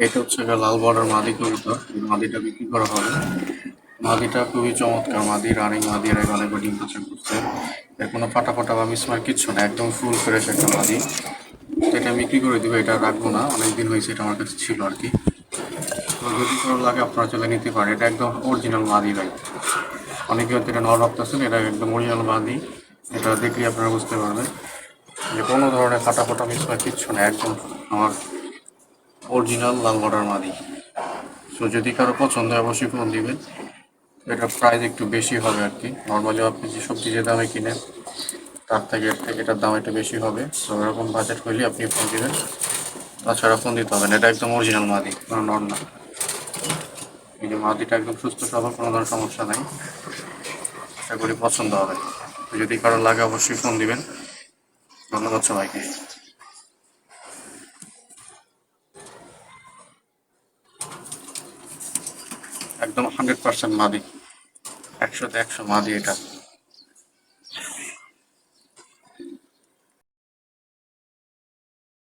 এটা হচ্ছে একটা লাল বর্ডার মাদি কবুতর। এই মাদিটা বিক্রি করা হবে। মাদিটা খুবই চমৎকার মাদি, রানিং মাদি। এর আগে অনেকবার ডিম বাচ্চা করছে। এর কোনো ফাটা ফাটা বা মিসমার কিচ্ছু না, একদম ফুল ফ্রেশ একটা মাদি। তো এটা বিক্রি করে দিব, এটা রাখবো না, অনেকদিন হয়েছে এটা আমার কাছে ছিল আর কি। তো যদি কোনো লাগে আপনারা চলে নিতে পারেন, এটা একদম অরিজিনাল মাদি ভাই। অনেকে হয়তো এটা নর ভাবতেছেন, এটা একদম অরিজিনাল মাদি। এটা দেখলে আপনারা বুঝতে পারবেন যে কোনো ধরনের ফাটা ফাটা মিসমার কিচ্ছু না, একদম আমার অরিজিনাল লাল বর্ডার মাদি। সো যদি কারো পছন্দ হয় অবশ্যই ফোন দিবেন। এটার প্রাইস একটু বেশি হবে আর কি। নর্মালি আপনি যে সবজি যে দামে কিনেন তার থেকে এটার দাম একটু বেশি হবে। তো এরকম বাজেট হইলে আপনি ফোন দিবেন, তাছাড়া ফোন দিতে হবে না। এটা একদম অরিজিনাল মাদি, কোনো নর না। এই যে মাদিটা একদম সুস্থ সবল, কোনো ধরনের সমস্যা নাই। আশা করি পছন্দ হবে। তো যদি কারো লাগে অবশ্যই ফোন দিবেন। ধন্যবাদ সবাইকে। একদম 100% মাদি, 100-তে 100 মাদি এটা।